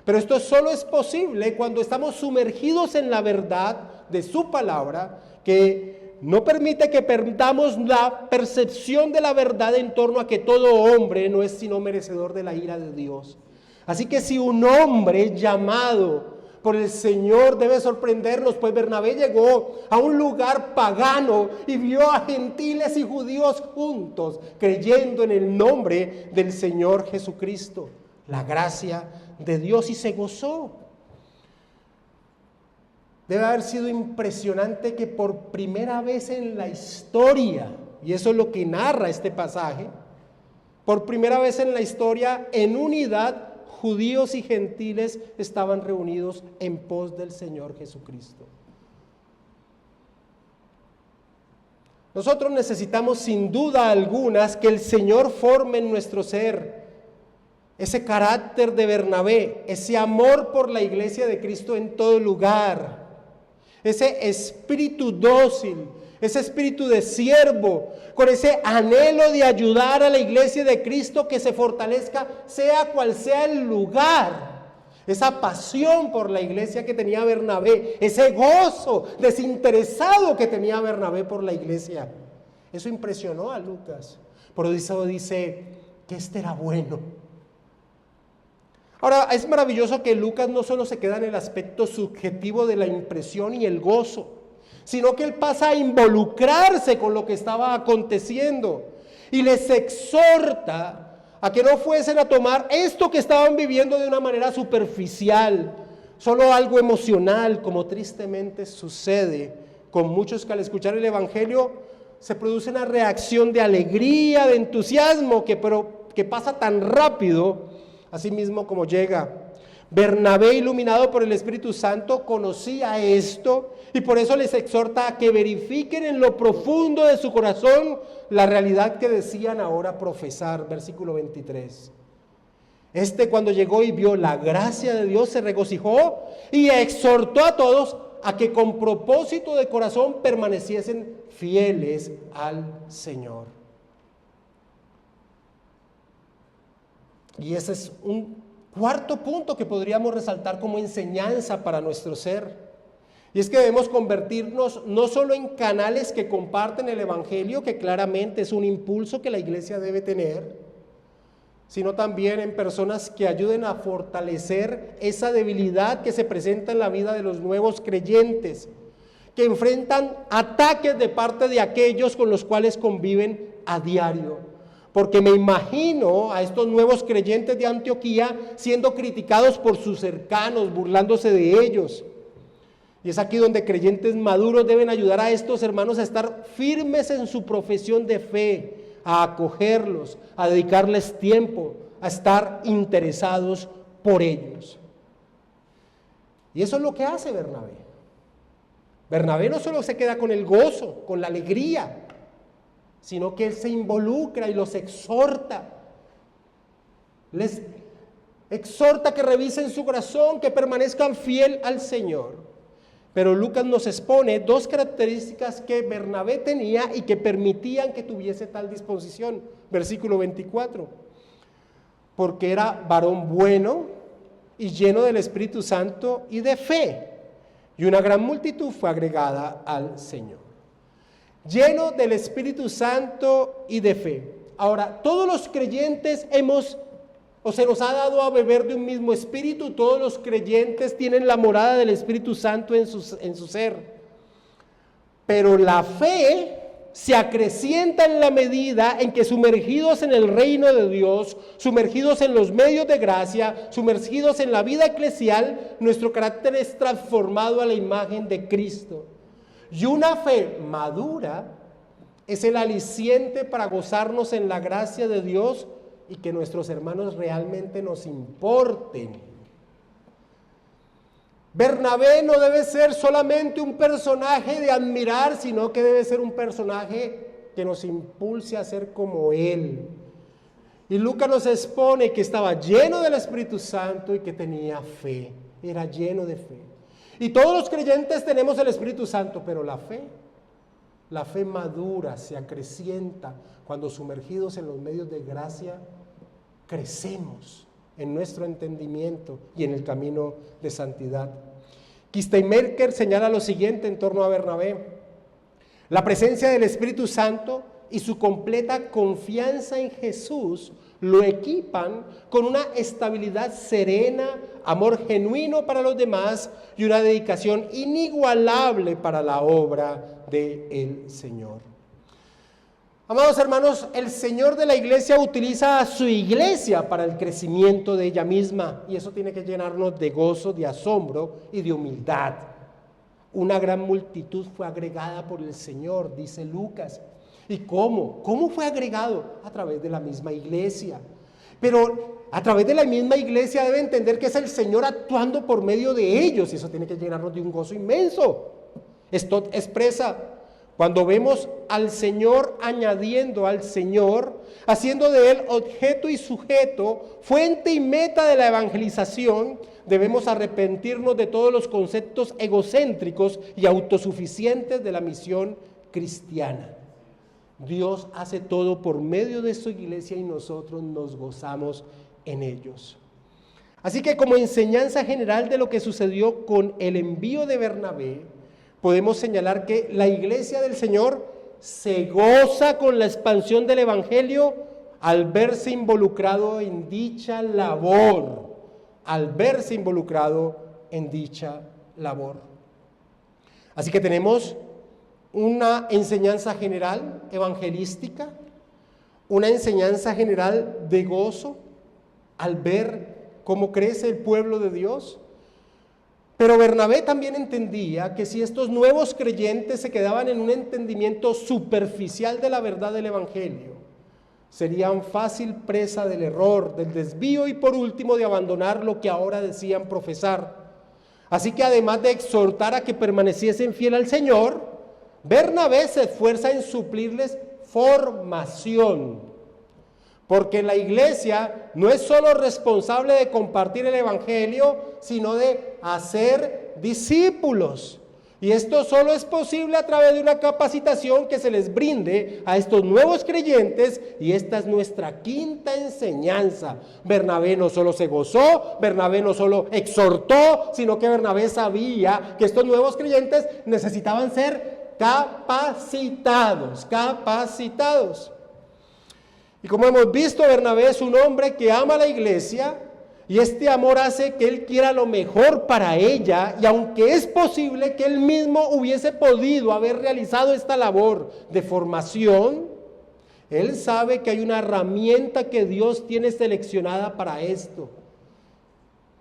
Pero esto solo es posible cuando estamos sumergidos en la verdad de su palabra, que no permite que perdamos la percepción de la verdad en torno a que todo hombre no es sino merecedor de la ira de Dios. Así que si un hombre llamado por el Señor debe sorprendernos, pues Bernabé llegó a un lugar pagano y vio a gentiles y judíos juntos creyendo en el nombre del Señor Jesucristo, la gracia de Dios, y se gozó. Debe haber sido impresionante que por primera vez en la historia, y eso es lo que narra este pasaje, por primera vez en la historia, en unidad, judíos y gentiles estaban reunidos en pos del Señor Jesucristo. Nosotros necesitamos sin duda algunas que el Señor forme en nuestro ser ese carácter de Bernabé, ese amor por la iglesia de Cristo en todo lugar, ese espíritu dócil, ese espíritu de siervo, con ese anhelo de ayudar a la iglesia de Cristo que se fortalezca, sea cual sea el lugar. Esa pasión por la iglesia que tenía Bernabé, ese gozo desinteresado que tenía Bernabé por la iglesia. Eso impresionó a Lucas. Por eso dice que este era bueno. Ahora, es maravilloso que Lucas no solo se queda en el aspecto subjetivo de la impresión y el gozo, sino que él pasa a involucrarse con lo que estaba aconteciendo y les exhorta a que no fuesen a tomar esto que estaban viviendo de una manera superficial, solo algo emocional, como tristemente sucede con muchos que al escuchar el Evangelio se produce una reacción de alegría, de entusiasmo, que pasa tan rápido, así mismo como llega. Bernabé, iluminado por el Espíritu Santo, conocía esto y por eso les exhorta a que verifiquen en lo profundo de su corazón la realidad que decían ahora profesar. Versículo 23. Cuando llegó y vio la gracia de Dios, se regocijó y exhortó a todos a que con propósito de corazón permaneciesen fieles al Señor. Y ese es un cuarto punto que podríamos resaltar como enseñanza para nuestro ser. Y es que debemos convertirnos no solo en canales que comparten el Evangelio, que claramente es un impulso que la iglesia debe tener, sino también en personas que ayuden a fortalecer esa debilidad que se presenta en la vida de los nuevos creyentes, que enfrentan ataques de parte de aquellos con los cuales conviven a diario. Porque me imagino a estos nuevos creyentes de Antioquía siendo criticados por sus cercanos, burlándose de ellos. Y es aquí donde creyentes maduros deben ayudar a estos hermanos a estar firmes en su profesión de fe, a acogerlos, a dedicarles tiempo, a estar interesados por ellos. Y eso es lo que hace Bernabé. Bernabé no solo se queda con el gozo, con la alegría, sino que él se involucra y los exhorta. Les exhorta que revisen su corazón, que permanezcan fiel al Señor. Pero Lucas nos expone dos características que Bernabé tenía y que permitían que tuviese tal disposición. Versículo 24. Porque era varón bueno y lleno del Espíritu Santo y de fe, y una gran multitud fue agregada al Señor. Lleno del Espíritu Santo y de fe. Ahora, todos los creyentes se nos ha dado a beber de un mismo espíritu. Todos los creyentes tienen la morada del Espíritu Santo en su ser. Pero la fe se acrecienta en la medida en que, sumergidos en el reino de Dios, sumergidos en los medios de gracia, sumergidos en la vida eclesial, nuestro carácter es transformado a la imagen de Cristo. Y una fe madura es el aliciente para gozarnos en la gracia de Dios y que nuestros hermanos realmente nos importen. Bernabé no debe ser solamente un personaje de admirar, sino que debe ser un personaje que nos impulse a ser como él. Y Lucas nos expone que estaba lleno del Espíritu Santo y que tenía fe, era lleno de fe. Y todos los creyentes tenemos el Espíritu Santo, pero la fe madura, se acrecienta cuando sumergidos en los medios de gracia, crecemos en nuestro entendimiento y en el camino de santidad. Steinmecker señala lo siguiente en torno a Bernabé: la presencia del Espíritu Santo y su completa confianza en Jesús lo equipan con una estabilidad serena, amor genuino para los demás y una dedicación inigualable para la obra del Señor. Amados hermanos, el Señor de la iglesia utiliza a su iglesia para el crecimiento de ella misma, y eso tiene que llenarnos de gozo, de asombro y de humildad. Una gran multitud fue agregada por el Señor, dice Lucas. ¿Y cómo? ¿Cómo fue agregado? A través de la misma iglesia. Pero a través de la misma iglesia debe entender que es el Señor actuando por medio de ellos, y eso tiene que llenarnos de un gozo inmenso. Esto expresa cuando vemos al Señor añadiendo al Señor, haciendo de Él objeto y sujeto, fuente y meta de la evangelización, debemos arrepentirnos de todos los conceptos egocéntricos y autosuficientes de la misión cristiana. Dios hace todo por medio de su iglesia y nosotros nos gozamos en ellos. Así que como enseñanza general de lo que sucedió con el envío de Bernabé, podemos señalar que la iglesia del Señor se goza con la expansión del evangelio al verse involucrado en dicha labor, Así que tenemos una enseñanza general evangelística, una enseñanza general de gozo al ver cómo crece el pueblo de Dios. Pero Bernabé también entendía que si estos nuevos creyentes se quedaban en un entendimiento superficial de la verdad del evangelio, serían fácil presa del error, del desvío y por último de abandonar lo que ahora decían profesar. Así que además de exhortar a que permaneciesen fiel al Señor, Bernabé se esfuerza en suplirles formación, porque la iglesia no es solo responsable de compartir el evangelio, sino de hacer discípulos. Y esto solo es posible a través de una capacitación que se les brinde a estos nuevos creyentes, y esta es nuestra quinta enseñanza. Bernabé no solo se gozó, Bernabé no solo exhortó, sino que Bernabé sabía que estos nuevos creyentes necesitaban ser capacitados. Y como hemos visto, Bernabé es un hombre que ama a la iglesia, y este amor hace que él quiera lo mejor para ella, y aunque es posible que él mismo hubiese podido haber realizado esta labor de formación, él sabe que hay una herramienta que Dios tiene seleccionada para esto.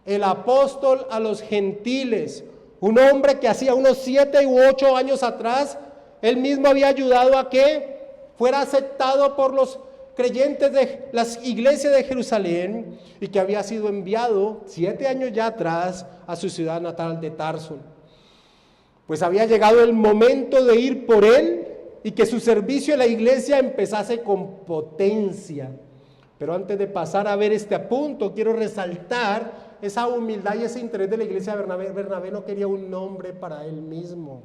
El apóstol a los gentiles, un hombre que hacía unos 7 u 8 años atrás, él mismo había ayudado a que fuera aceptado por los creyentes de las iglesias de Jerusalén, y que había sido enviado 7 años ya atrás a su ciudad natal de Tarso. Pues había llegado el momento de ir por él y que su servicio en la iglesia empezase con potencia. Pero antes de pasar a ver este apunto, quiero resaltar esa humildad y ese interés de la iglesia de Bernabé. Bernabé no quería un nombre para él mismo.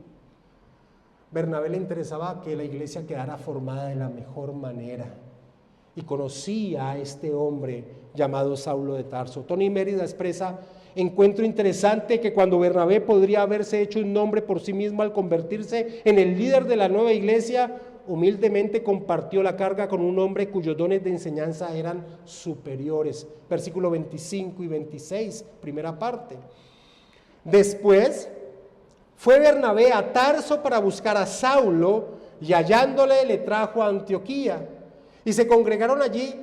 Bernabé le interesaba que la iglesia quedara formada de la mejor manera, y conocía a este hombre llamado Saulo de Tarso. Tony Mérida expresa: encuentro interesante que cuando Bernabé podría haberse hecho un nombre por sí mismo al convertirse en el líder de la nueva iglesia, humildemente compartió la carga con un hombre cuyos dones de enseñanza eran superiores. Versículo 25 y 26, primera parte. Después fue Bernabé a Tarso para buscar a Saulo, y hallándole le trajo a Antioquía. Y se congregaron allí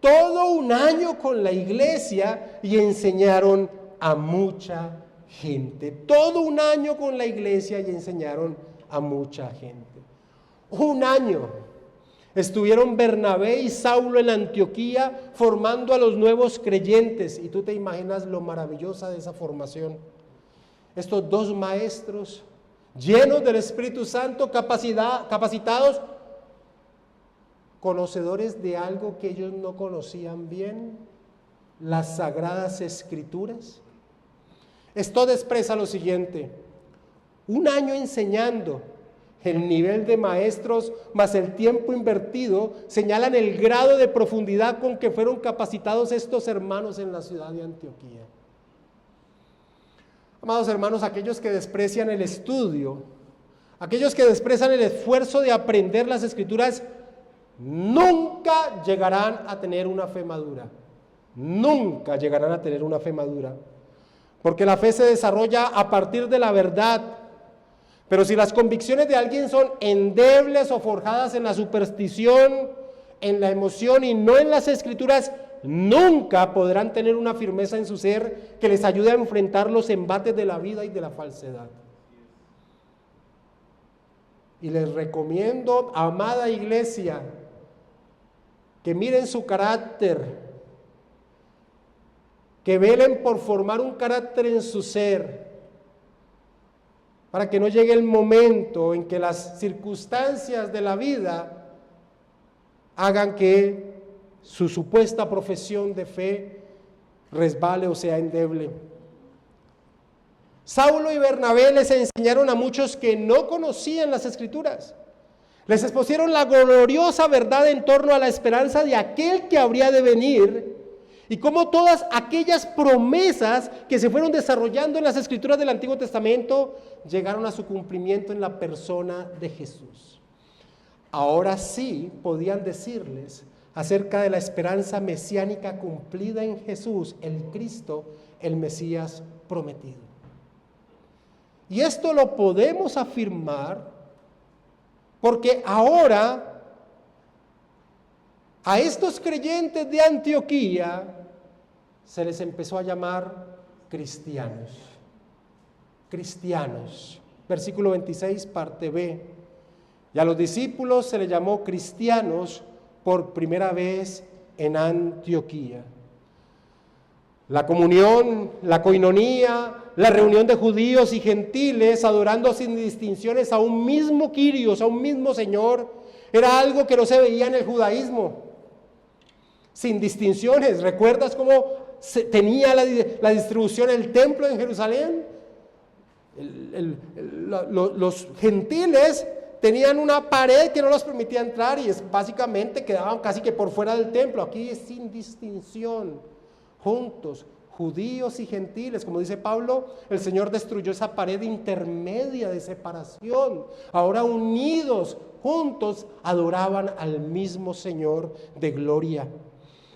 todo un año con la iglesia y enseñaron a mucha gente. Todo un año con la iglesia y enseñaron a mucha gente. 1 año estuvieron Bernabé y Saulo en Antioquía formando a los nuevos creyentes, y tú te imaginas lo maravillosa de esa formación. Estos 2 maestros llenos del Espíritu Santo, capacitados, conocedores de algo que ellos no conocían bien, las Sagradas Escrituras. Esto expresa lo siguiente: 1 año enseñando, el nivel de maestros más el tiempo invertido señalan el grado de profundidad con que fueron capacitados estos hermanos en la ciudad de Antioquía. Amados hermanos, aquellos que desprecian el estudio, aquellos que desprecian el esfuerzo de aprender las Escrituras, nunca llegarán a tener una fe madura. Nunca llegarán a tener una fe madura. Porque la fe se desarrolla a partir de la verdad. Pero si las convicciones de alguien son endebles o forjadas en la superstición, en la emoción y no en las Escrituras, nunca podrán tener una firmeza en su ser que les ayude a enfrentar los embates de la vida y de la falsedad. Y les recomiendo, amada iglesia, que miren su carácter, que velen por formar un carácter en su ser, para que no llegue el momento en que las circunstancias de la vida hagan que su supuesta profesión de fe resbale o sea endeble. Saulo y Bernabé les enseñaron a muchos que no conocían las Escrituras. Les expusieron la gloriosa verdad en torno a la esperanza de aquel que habría de venir y cómo todas aquellas promesas que se fueron desarrollando en las Escrituras del Antiguo Testamento llegaron a su cumplimiento en la persona de Jesús. Ahora sí podían decirles acerca de la esperanza mesiánica cumplida en Jesús, el Cristo, el Mesías prometido. Y esto lo podemos afirmar porque ahora a estos creyentes de Antioquía se les empezó a llamar cristianos. Cristianos. Versículo 26, parte B. Y a los discípulos se les llamó cristianos por primera vez en Antioquía. La comunión, la coinonía, la reunión de judíos y gentiles adorando sin distinciones a un mismo Kyrios, a un mismo Señor, era algo que no se veía en el judaísmo. Sin distinciones. ¿Recuerdas cómo tenía la distribución el templo en Jerusalén? Los gentiles tenían una pared que no los permitía entrar y básicamente quedaban casi que por fuera del templo. Aquí es sin distinción, juntos, judíos y gentiles. Como dice Pablo, el Señor destruyó esa pared intermedia de separación. Ahora unidos, juntos, adoraban al mismo Señor de gloria.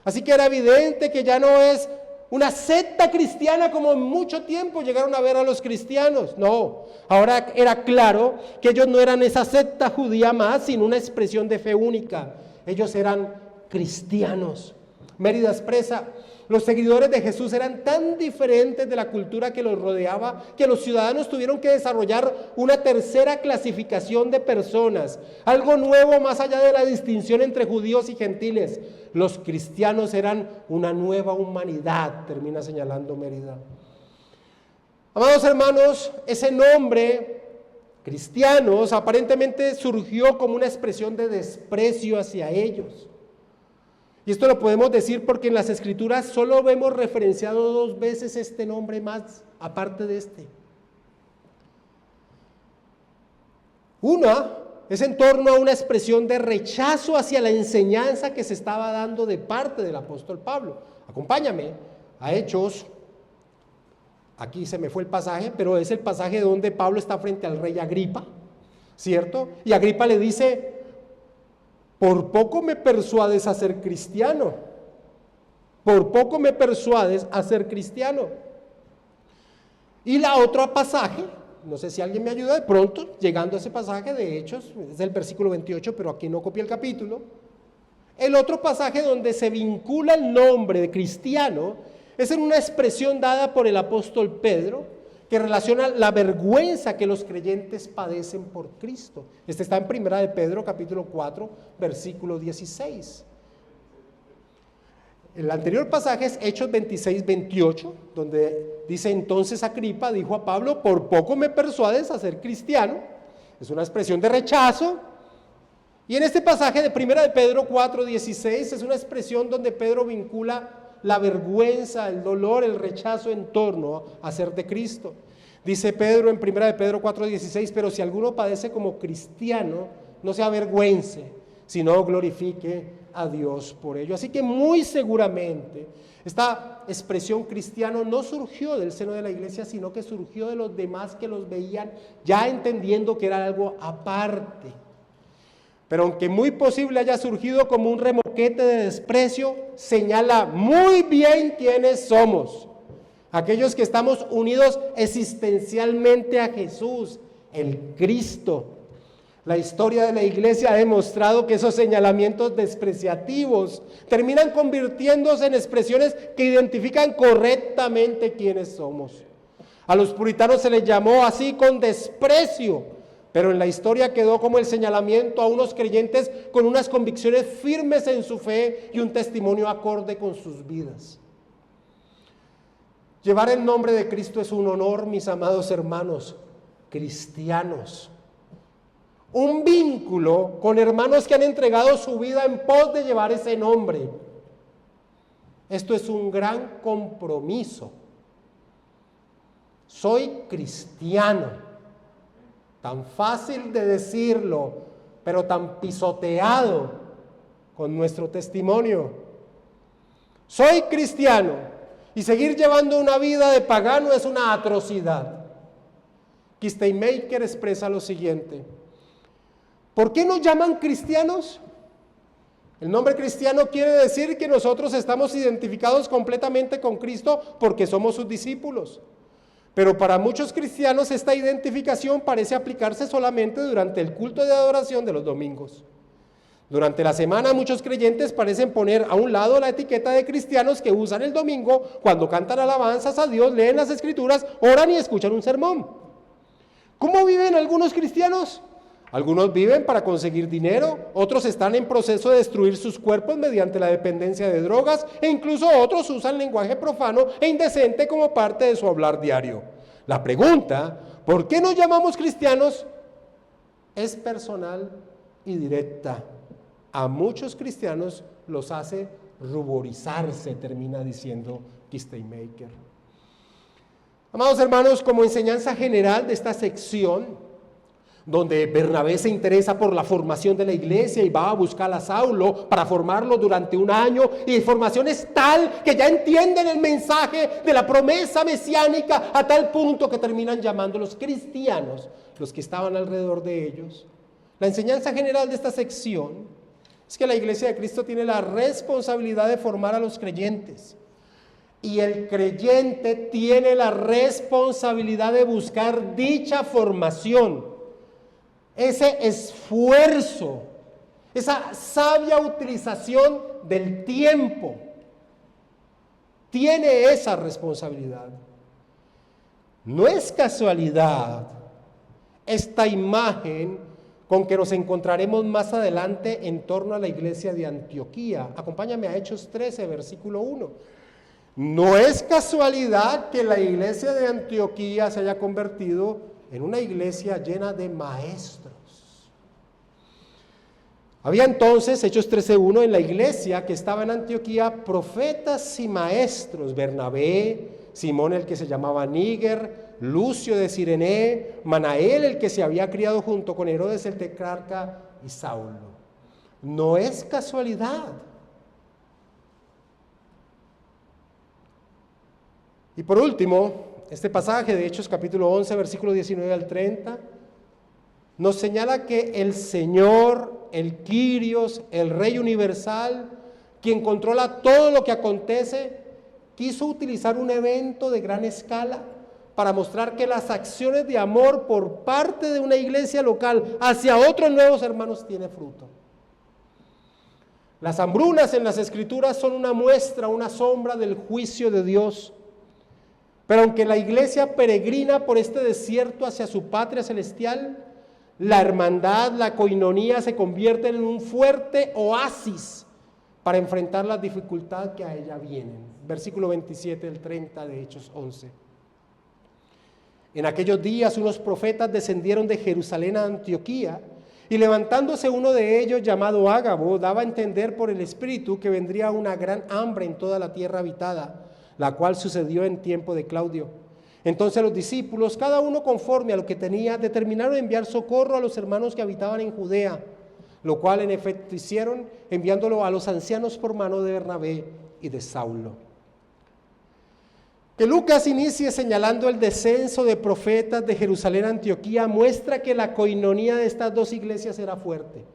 Así que era evidente que ya no es una secta cristiana como en mucho tiempo llegaron a ver a los cristianos. No, ahora era claro que ellos no eran esa secta judía más, sino una expresión de fe única. Ellos eran cristianos. Mérida expresa: los seguidores de Jesús eran tan diferentes de la cultura que los rodeaba que los ciudadanos tuvieron que desarrollar una tercera clasificación de personas, algo nuevo más allá de la distinción entre judíos y gentiles. Los cristianos eran una nueva humanidad, termina señalando Mérida. Amados hermanos, ese nombre, cristianos, aparentemente surgió como una expresión de desprecio hacia ellos. Y esto lo podemos decir porque en las Escrituras solo vemos referenciado 2 veces este nombre más, aparte de este. Una es en torno a una expresión de rechazo hacia la enseñanza que se estaba dando de parte del apóstol Pablo. Acompáñame a Hechos. Aquí se me fue el pasaje, pero es el pasaje donde Pablo está frente al rey Agripa, ¿cierto? Y Agripa le dice: por poco me persuades a ser cristiano. Por poco me persuades a ser cristiano. Y la otra pasaje, no sé si alguien me ayuda de pronto, llegando a ese pasaje de Hechos, es el versículo 28, pero aquí no copié el capítulo. El otro pasaje donde se vincula el nombre de cristiano es en una expresión dada por el apóstol Pedro, que relaciona la vergüenza que los creyentes padecen por Cristo. Este está en 1 de Pedro, capítulo 4, versículo 16. El anterior pasaje es Hechos 26, 28, donde dice: entonces Agripa dijo a Pablo, por poco me persuades a ser cristiano. Es una expresión de rechazo. Y en este pasaje de 1 de Pedro 4, 16 es una expresión donde Pedro vincula la vergüenza, el dolor, el rechazo en torno a ser de Cristo. Dice Pedro en 1 de Pedro 4, 16, pero si alguno padece como cristiano, no se avergüence, sino glorifique a Dios por ello. Así que muy seguramente esta expresión cristiano no surgió del seno de la iglesia, sino que surgió de los demás que los veían ya entendiendo que era algo aparte. Pero aunque muy posible haya surgido como un remoquete de desprecio, señala muy bien quiénes somos. Aquellos que estamos unidos existencialmente a Jesús, el Cristo. La historia de la iglesia ha demostrado que esos señalamientos despreciativos terminan convirtiéndose en expresiones que identifican correctamente quiénes somos. A los puritanos se les llamó así con desprecio, pero en la historia quedó como el señalamiento a unos creyentes con unas convicciones firmes en su fe y un testimonio acorde con sus vidas. Llevar el nombre de Cristo es un honor, mis amados hermanos cristianos. Un vínculo con hermanos que han entregado su vida en pos de llevar ese nombre. Esto es un gran compromiso. Soy cristiano. Tan fácil de decirlo, pero tan pisoteado con nuestro testimonio. Soy cristiano y seguir llevando una vida de pagano es una atrocidad. Kistemaker expresa lo siguiente: ¿por qué nos llaman cristianos? El nombre cristiano quiere decir que nosotros estamos identificados completamente con Cristo porque somos sus discípulos. Pero para muchos cristianos esta identificación parece aplicarse solamente durante el culto de adoración de los domingos. Durante la semana muchos creyentes parecen poner a un lado la etiqueta de cristianos que usan el domingo cuando cantan alabanzas a Dios, leen las escrituras, oran y escuchan un sermón. ¿Cómo viven algunos cristianos? Algunos viven para conseguir dinero, otros están en proceso de destruir sus cuerpos mediante la dependencia de drogas e incluso otros usan lenguaje profano e indecente como parte de su hablar diario. La pregunta, ¿por qué nos llamamos cristianos?, es personal y directa. A muchos cristianos los hace ruborizarse, termina diciendo Kistemaker. Amados hermanos, como enseñanza general de esta sección, donde Bernabé se interesa por la formación de la iglesia y va a buscar a Saulo para formarlo durante un año, y la formación es tal que ya entienden el mensaje de la promesa mesiánica a tal punto que terminan llamándolos cristianos, los que estaban alrededor de ellos. La enseñanza general de esta sección es que la iglesia de Cristo tiene la responsabilidad de formar a los creyentes. Y el creyente tiene la responsabilidad de buscar dicha formación. Ese esfuerzo, esa sabia utilización del tiempo, tiene esa responsabilidad. No es casualidad esta imagen con que nos encontraremos más adelante en torno a la iglesia de Antioquía. Acompáñame a Hechos 13, versículo 1. No es casualidad que la iglesia de Antioquía se haya convertido en una iglesia llena de maestros. Había entonces, Hechos 13:1, en la iglesia que estaba en Antioquía, profetas y maestros: Bernabé, Simón el que se llamaba Níger, Lucio de Cirené, Manael el que se había criado junto con Herodes el tetrarca y Saulo. No es casualidad. Y por último, este pasaje de Hechos capítulo 11, versículo 19 al 30, nos señala que el Señor, el Kyrios, el Rey universal, quien controla todo lo que acontece, quiso utilizar un evento de gran escala para mostrar que las acciones de amor por parte de una iglesia local hacia otros nuevos hermanos tiene fruto. Las hambrunas en las Escrituras son una muestra, una sombra del juicio de Dios. Pero aunque la iglesia peregrina por este desierto hacia su patria celestial, la hermandad, la coinonía se convierten en un fuerte oasis para enfrentar las dificultades que a ella vienen. Versículo 27 del 30 de Hechos 11. En aquellos días unos profetas descendieron de Jerusalén a Antioquía, y levantándose uno de ellos, llamado Ágabo, daba a entender por el Espíritu que vendría una gran hambre en toda la tierra habitada, la cual sucedió en tiempo de Claudio. Entonces los discípulos, cada uno conforme a lo que tenía, determinaron enviar socorro a los hermanos que habitaban en Judea, lo cual en efecto hicieron, enviándolo a los ancianos por mano de Bernabé y de Saulo. Que Lucas inicie señalando el descenso de profetas de Jerusalén a Antioquía muestra que la coinonía de estas dos iglesias era fuerte.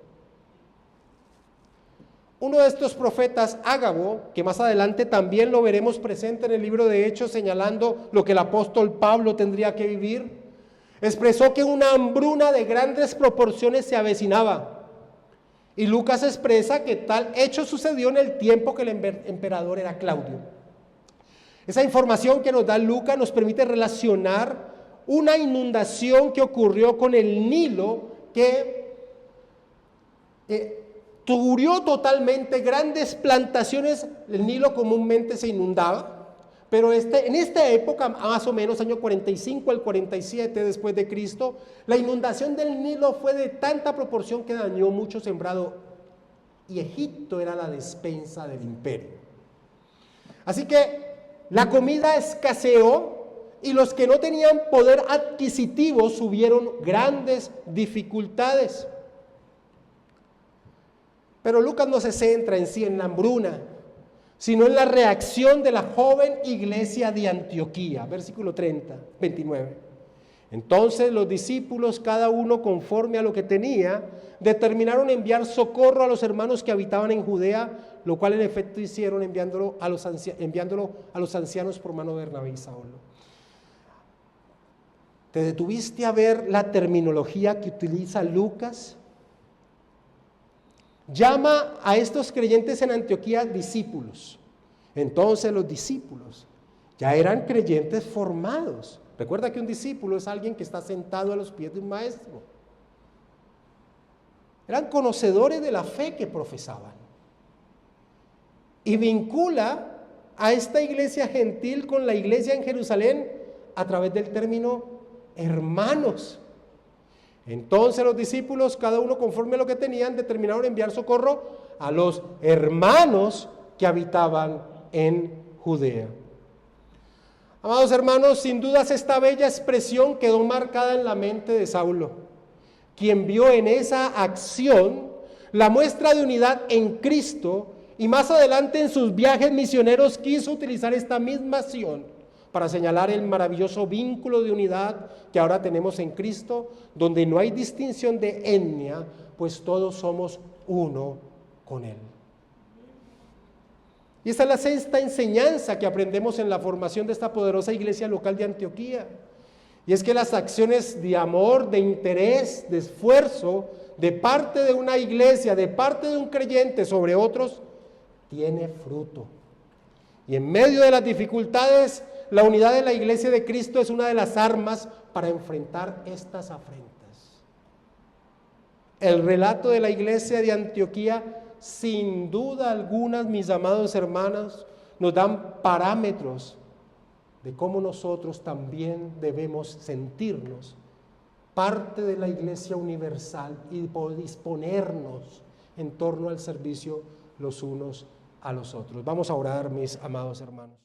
Uno de estos profetas, Ágabo, que más adelante también lo veremos presente en el libro de Hechos, señalando lo que el apóstol Pablo tendría que vivir, expresó que una hambruna de grandes proporciones se avecinaba. Y Lucas expresa que tal hecho sucedió en el tiempo que el emperador era Claudio. Esa información que nos da Lucas nos permite relacionar una inundación que ocurrió con el Nilo, que cubrió totalmente grandes plantaciones. El Nilo comúnmente se inundaba, pero en esta época, más o menos año 45 al 47 después de Cristo, la inundación del Nilo fue de tanta proporción que dañó mucho sembrado, y Egipto era la despensa del imperio. Así que la comida escaseó y los que no tenían poder adquisitivo tuvieron grandes dificultades. Pero Lucas no se centra en sí en la hambruna, sino en la reacción de la joven iglesia de Antioquía. Versículo 29. Entonces los discípulos, cada uno conforme a lo que tenía, determinaron enviar socorro a los hermanos que habitaban en Judea, lo cual en efecto hicieron enviándolo a los ancianos por mano de Bernabé y Saulo. ¿Te detuviste a ver la terminología que utiliza Lucas? Llama a estos creyentes en Antioquía discípulos. Entonces los discípulos ya eran creyentes formados. Recuerda que un discípulo es alguien que está sentado a los pies de un maestro. Eran conocedores de la fe que profesaban. Y vincula a esta iglesia gentil con la iglesia en Jerusalén a través del término hermanos. Entonces los discípulos, cada uno conforme a lo que tenían, determinaron enviar socorro a los hermanos que habitaban en Judea. Amados hermanos, sin dudas esta bella expresión quedó marcada en la mente de Saulo, quien vio en esa acción la muestra de unidad en Cristo, y más adelante en sus viajes misioneros quiso utilizar esta misma acción para señalar el maravilloso vínculo de unidad que ahora tenemos en Cristo, donde no hay distinción de etnia, pues todos somos uno con Él. Y esta es la sexta enseñanza que aprendemos en la formación de esta poderosa iglesia local de Antioquía. Y es que las acciones de amor, de interés, de esfuerzo, de parte de una iglesia, de parte de un creyente sobre otros, tiene fruto. Y en medio de las dificultades, la unidad de la iglesia de Cristo es una de las armas para enfrentar estas afrentas. El relato de la iglesia de Antioquía, sin duda alguna, mis amados hermanos, nos dan parámetros de cómo nosotros también debemos sentirnos parte de la iglesia universal y disponernos en torno al servicio los unos a los otros. Vamos a orar, mis amados hermanos.